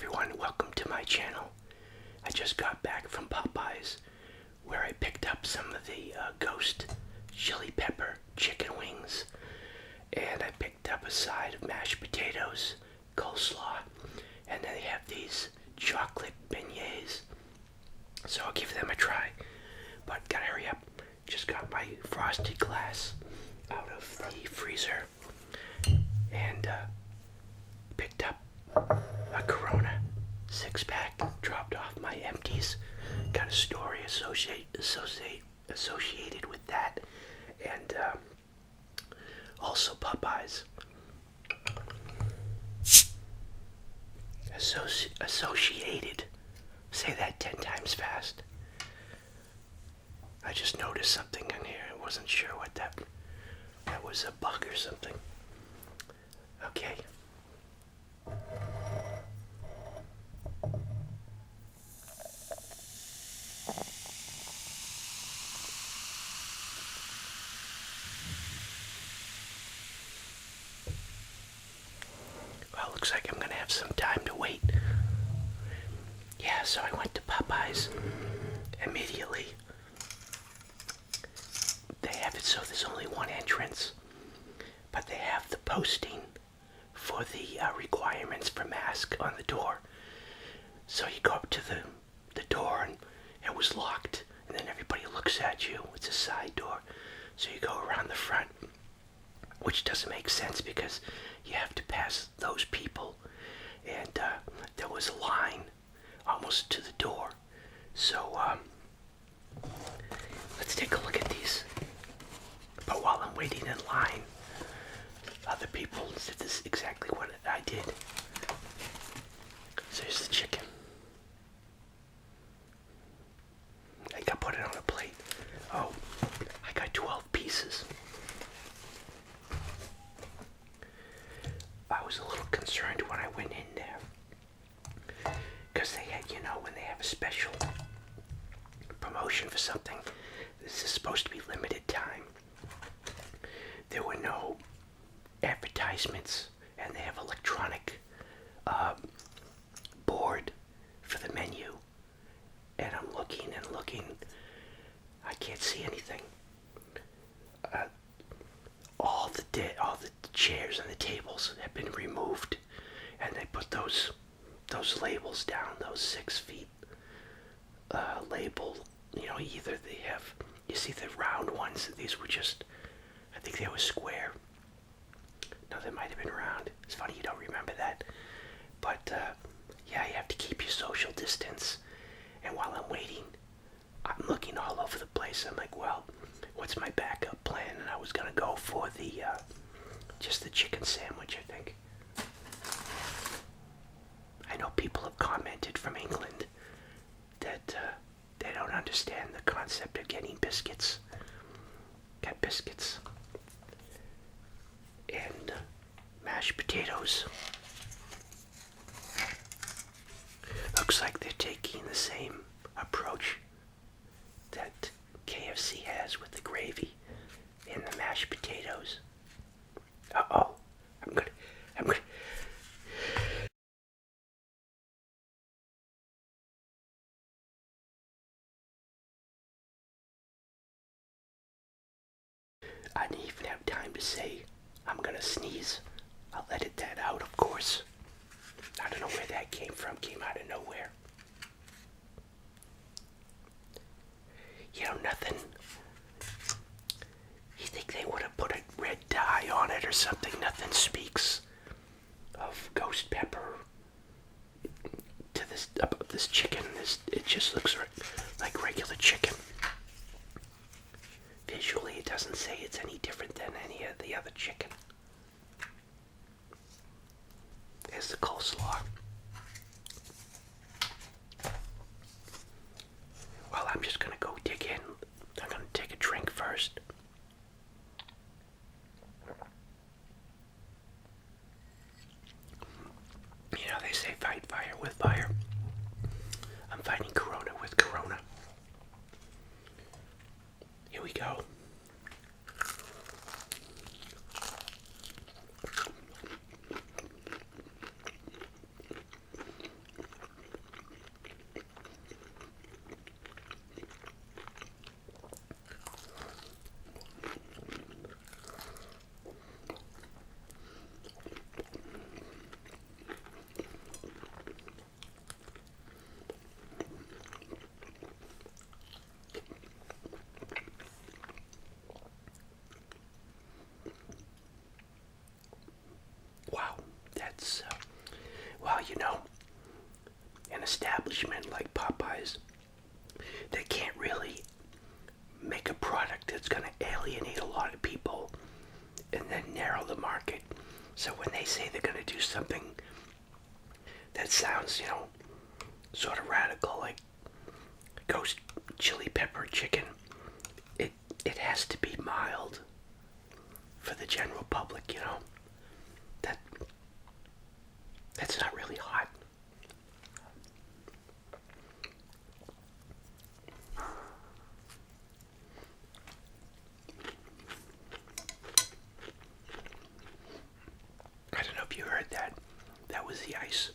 everyone, welcome to my channel. I just got back from Popeyes where I picked up some of the ghost chili pepper chicken wings, and I picked up a side of mashed potatoes, coleslaw, and then they have these chocolate beignets. So I'll give them a try, but gotta hurry up. Just got my frosted glass out of the freezer and picked up a Corona 6-pack, dropped off my empties. Got a story associated with that, and also Popeyes. Associated. Say that 10 times fast. I just noticed something in here. I wasn't sure what that was, a bug or something. Okay. Well, looks like I'm gonna have some time to wait. Yeah, so I went to Popeyes immediately. They have it so there's only one entrance, but they have the posting for the requirements for mask on the door. So you go up to the door and it was locked, and then everybody looks at you. It's a side door, so you go around the front, which doesn't make sense because you have to pass those people, and there was a line almost to the door. So let's take a look at these. But while I'm waiting in line, other people did this exactly what I did. So here's the chicken. I got put it on a plate. Oh, I got 12 pieces. I was a little concerned when I went in there, because they had, when they have a special promotion for something, this is supposed to be limited time. There were no advertisements, and they have electronic board for the menu, and I'm looking and looking. I can't see anything. All the chairs and the tables have been removed, and they put those labels down, those 6 feet label. Either they have, you see the round ones, these were just, I think they were square. No, they might have been round. It's funny you don't remember that. But yeah, you have to keep your social distance. And while I'm waiting, I'm looking all over the place. I'm like, well, what's my backup plan? And I was gonna go for the just the chicken sandwich, I think. I know people have commented from England that they don't understand the concept of getting biscuits. Got biscuits and mashed potatoes. Looks like they're taking the same approach that KFC has with the gravy and the mashed potatoes. Uh-oh, I'm good. I didn't even have time to say I'm gonna sneeze. I'll edit that out, of course. I don't know where that came from. Came out of nowhere. Nothing. You think they would have put a red dye on it or something? Nothing speaks of ghost pepper to this chicken. It just looks like regular chicken. Visually, it doesn't say it's any different than any of the other chicken. There's the coleslaw. Well, I'm just gonna go dig in. I'm gonna take a drink first. They say fight fire with fire. I'm fighting Corona with Corona. Here we go. Well, an establishment like Popeyes, they can't really make a product that's going to alienate a lot of people and then narrow the market. So when they say they're going to do something that sounds, sort of radical, like ghost chili pepper chicken, it has to be mild for the general public, That's not really hot. I don't know if you heard that. That was the ice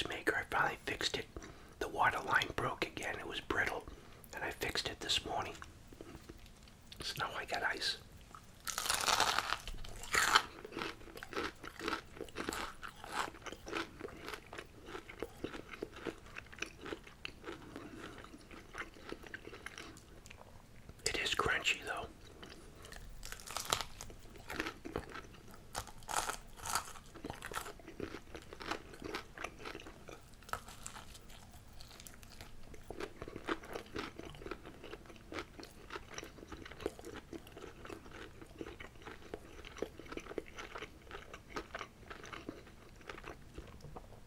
maker. I finally fixed it. The water line broke again. It was brittle, and I fixed it this morning. So now I got ice. It is crunchy though.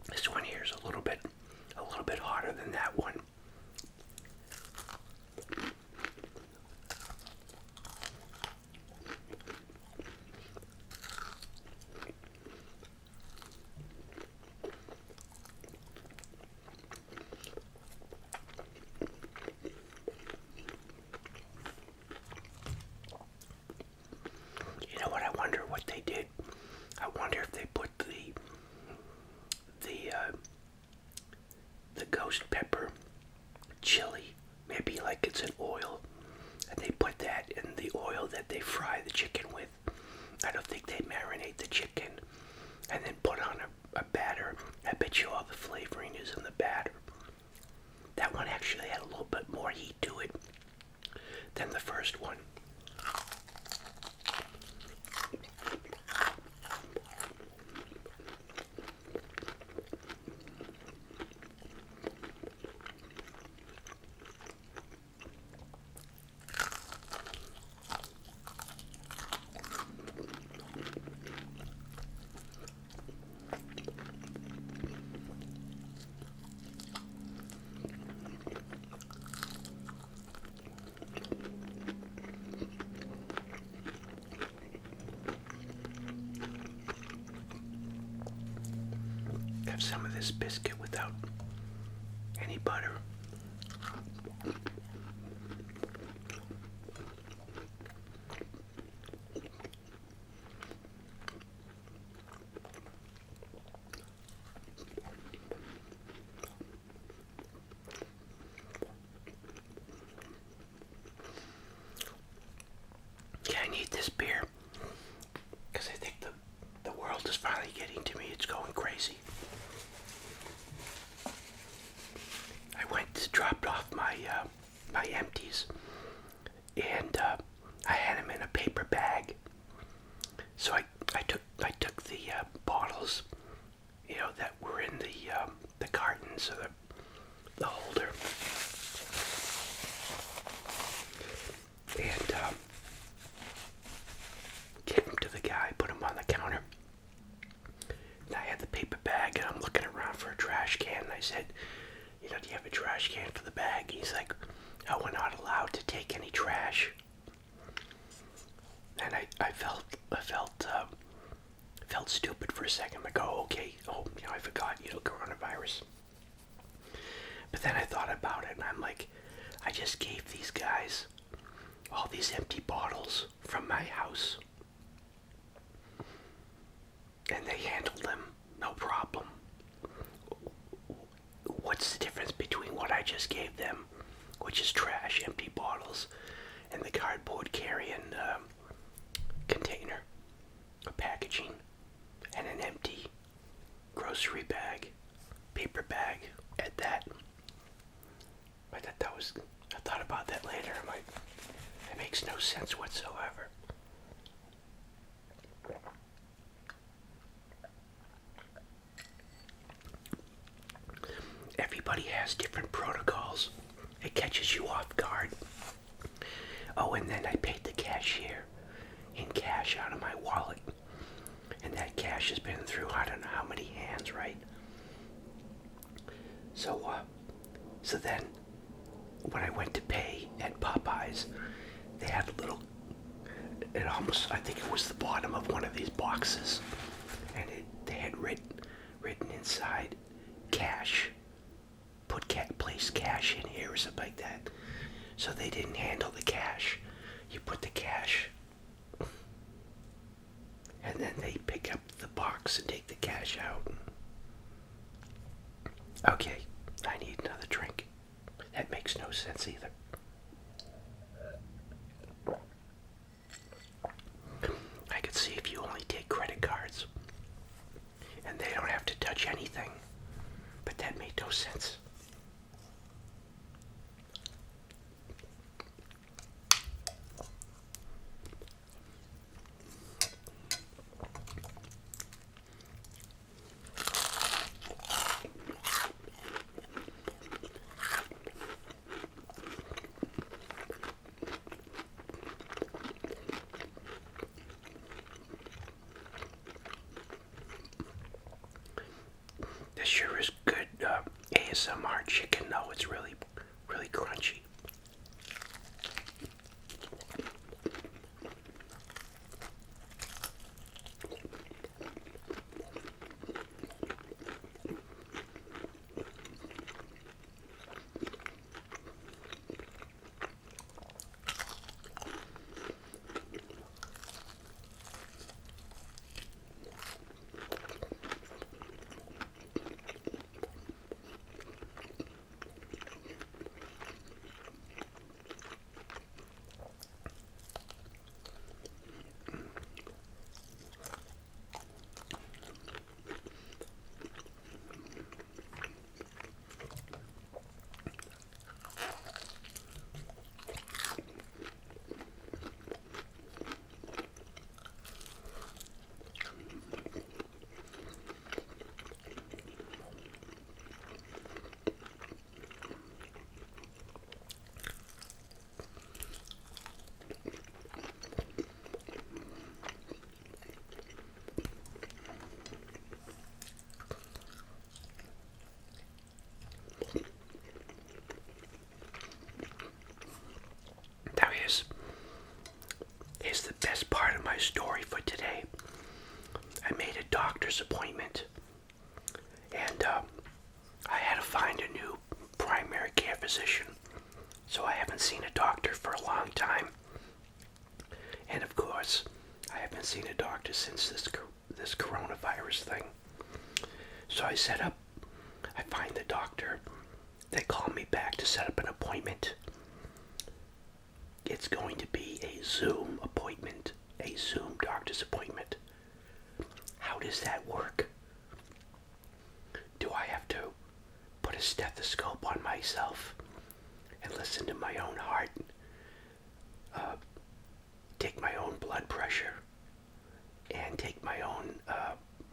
This one here is a little bit hotter than that one. You know what? I wonder what they did. I wonder if they put the ghost pepper chili, maybe like it's an oil, and they put that in the oil that they fry the chicken with. I don't think they marinate the chicken and then put on a batter. I bet you all the flavoring is in the batter. That one actually had a little bit more heat to it than the first one. Have some of this biscuit without any butter. Yeah, I need this beer because I think the world is finally getting to me. It's going crazy. Dropped off my empties, and I had them in a paper bag. So I took the bottles, that were in the cartons or the holder, and gave them to the guy. Put them on the counter. And I had the paper bag, and I'm looking around for a trash can. And I said, do you have a trash can for the bag? He's like, oh, we're not allowed to take any trash. And I felt stupid for a second. Like, oh, okay. Oh, I forgot, coronavirus. But then I thought about it, and I'm like, I just gave these guys all these empty bottles from my house. And they handled them, no problem. What's the difference between what I just gave them, which is trash, empty bottles, and the cardboard carrying container or packaging, and an empty grocery bag, paper bag at that? I thought about that later. I'm like, it makes no sense whatsoever. everybody has different protocols. It catches you off guard. Oh, and then I paid the cashier in cash out of my wallet. And that cash has been through I don't know how many hands, right? So then when I went to pay at Popeyes, they had a little, I think it was the bottom of one of these boxes, and they had written inside, cash, place cash in here or something like that. So they didn't handle the cash. You put the cash, and then they pick up the box and take the cash out. Okay, I need another drink. That makes no sense either. I could see if you only take credit cards and they don't have to touch anything, but that made no sense. This sure is good ASMR chicken, though. It's really, really crunchy. Here's the best part of my story for today. I made a doctor's appointment, and I had to find a new primary care physician. So I haven't seen a doctor for a long time, and of course, I haven't seen a doctor since this coronavirus thing. So I find the doctor. They call me back to set up an appointment. It's going to be a Zoom appointment, a Zoom doctor's appointment. How does that work? Do I have to put a stethoscope on myself and listen to my own heart, take my own blood pressure, and take my own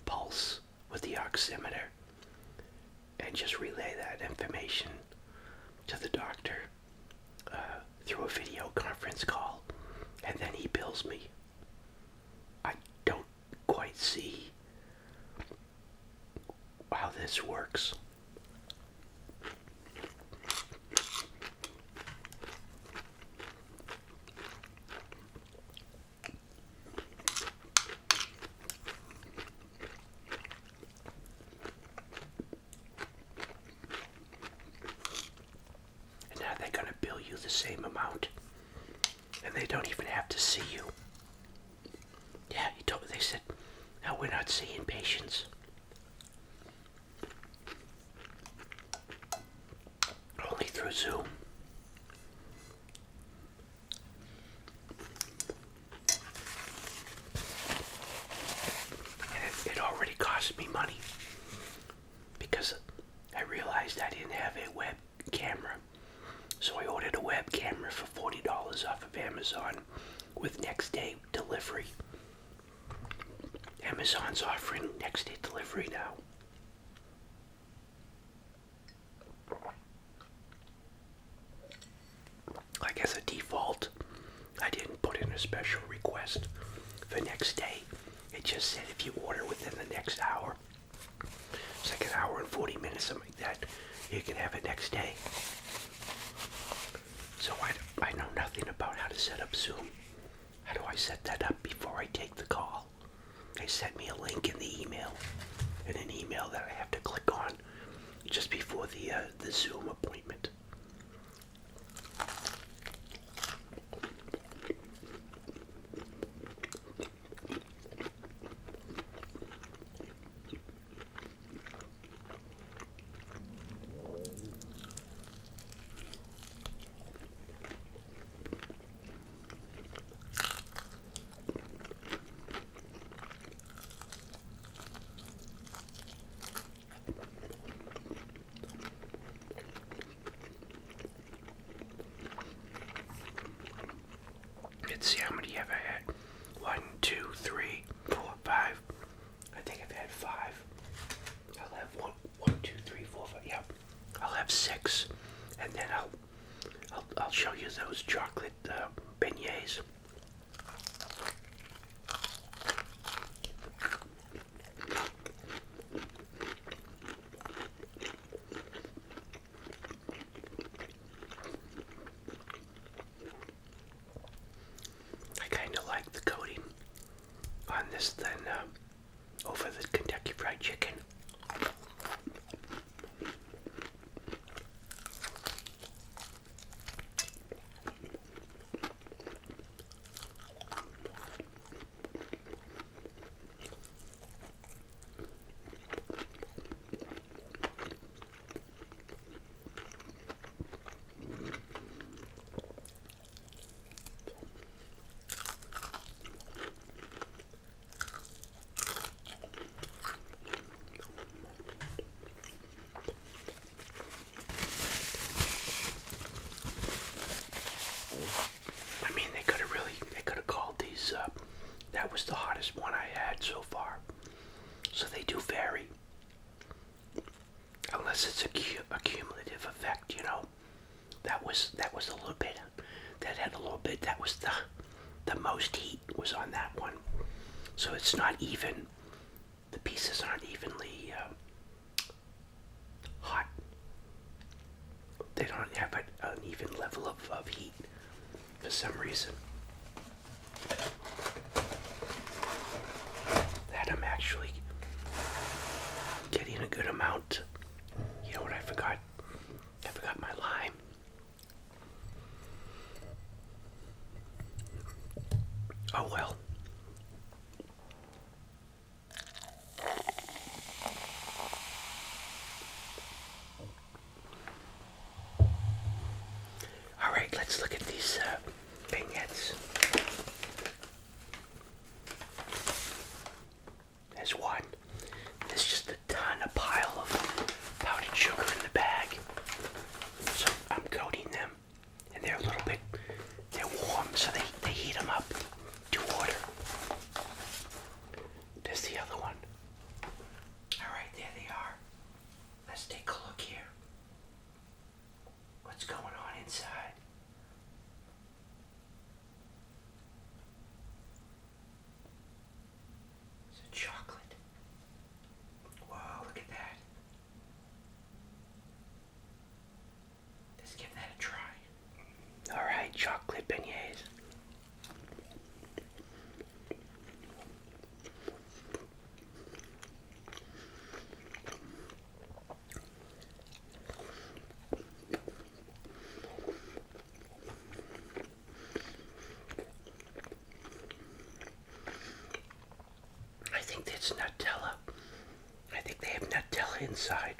pulse with the oximeter, and just relay that information to the doctor through a video conference call, and then he bills me? I don't quite see how this works. They're going to bill you the same amount, and they don't even have to see you. Yeah, they said, no, we're not seeing patients. Only through Zoom. And it already cost me money, because I realized I didn't have a web camera. So I ordered a web camera for $40 off of Amazon with next day delivery. Amazon's offering next day delivery now. special request for next day. It just said if you order within the next hour, it's like an hour and 40 minutes, something like that, you can have it next day. So I know nothing about how to set up Zoom. How do I set that up before I take the call? They sent me a link in the email, and an email that I have to click on just before the Zoom appointment. Let's see, how many have I had? 1, 2, 3, 4, 5. I think I've had 5. I'll have 1, 2, 3, 4, 5. Yep. I'll have 6, and then I'll show you those chocolate beignets. Like the coating on this than over the Kentucky Fried Chicken. That was the hottest one I had so far. So they do vary. Unless it's a cumulative effect, you know. That was a little bit. That had a little bit. That was the most heat was on that one. So it's not even. The pieces aren't evenly hot. They don't have an even level of heat for some reason. That I'm actually getting a good amount. You know what I forgot? I forgot my lime. Oh well. Alright, let's look at these beignets. There's one. There's just a pile of powdered sugar in the bag. So I'm coating them, and they're a little bit, they're warm, so they heat them up to order. There's the other one. Alright, there they are. Let's take a look here. What's going on inside? It's a chocolate. Wow, look at that. Let's give that a try. Alright, chocolate beignets. I think that's Nutella. I think they have Nutella inside.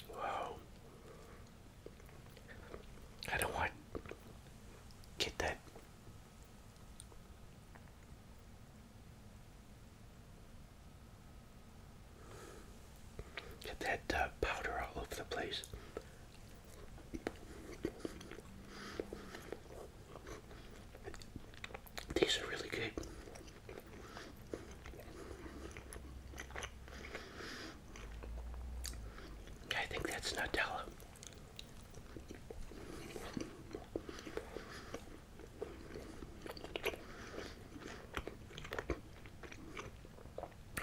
Whoa. I don't want get that. Get that powder all over the place. These are really good. I think that's Nutella.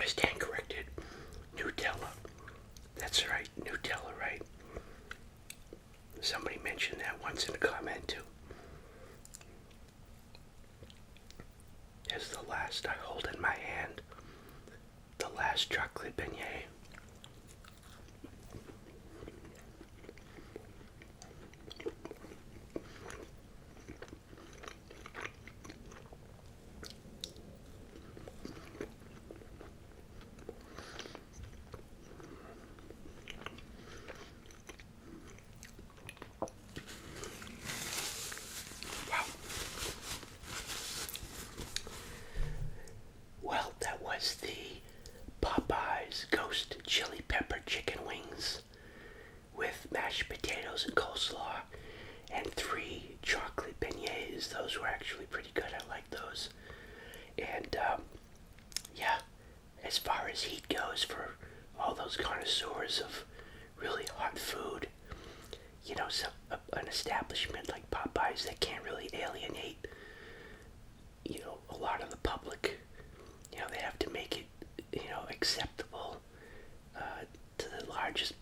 I stand corrected. Nutella. That's right, Nutella, right? Somebody mentioned that once in a comment too. As the last I hold in my hand, the last chocolate beignet. Wow. Well, that was the Popeyes Ghost Chili Pepper Chicken Wings with mashed potatoes and coleslaw and 3 chocolate beignets. Those were actually pretty good. I like those. And yeah, as far as heat goes, for all those connoisseurs of really hot food, you know, an establishment like Popeyes that can't really alienate, you know, a lot of the public. You know, they have to make it, you know, acceptable to the largest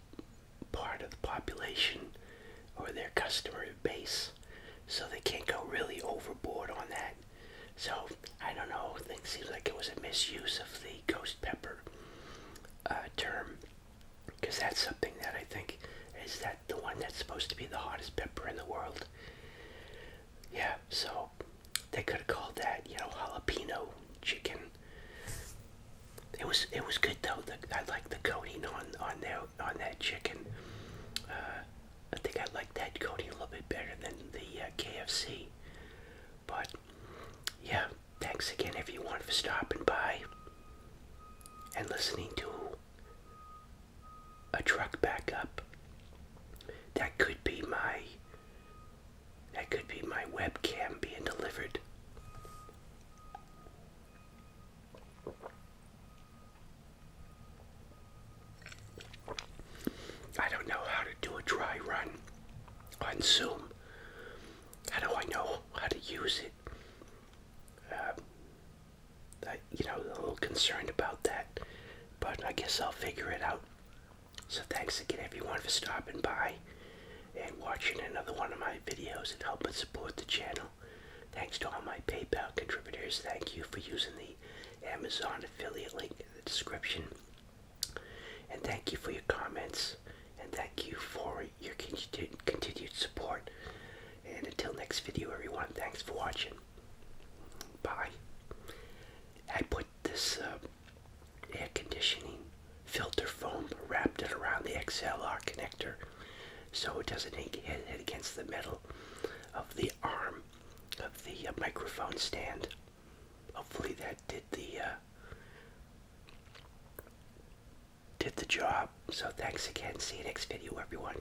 part of the population or their customer base, so they can't go really overboard on that. So I don't know. It seems like it was a misuse of the ghost pepper term, because that's something that I think is that the one that's supposed to be the hottest pepper in the world. Yeah, so they could have called that, you know, jalapeno chicken. It was good though. I like the coating on that chicken. I think I like that coating a little bit better than the KFC. But yeah, thanks again everyone for stopping by and listening to a truck backup. That could be my webcam being delivered. I don't know how to do a dry run on Zoom. How do I know how to use it? You know, a little concerned about that, but I guess I'll figure it out. So thanks again everyone for stopping by and watching another one of my videos and helping support the channel. Thanks to all my PayPal contributors. Thank you for using the Amazon affiliate link in the description. And thank you for your comments. And thank you for your continued support. And until next video, everyone, thanks for watching. Bye. I put this air conditioning filter foam, wrapped it around the XLR connector so it doesn't hit against the metal of the arm of the microphone stand. Hopefully that did the job. So thanks again. See you next video, everyone.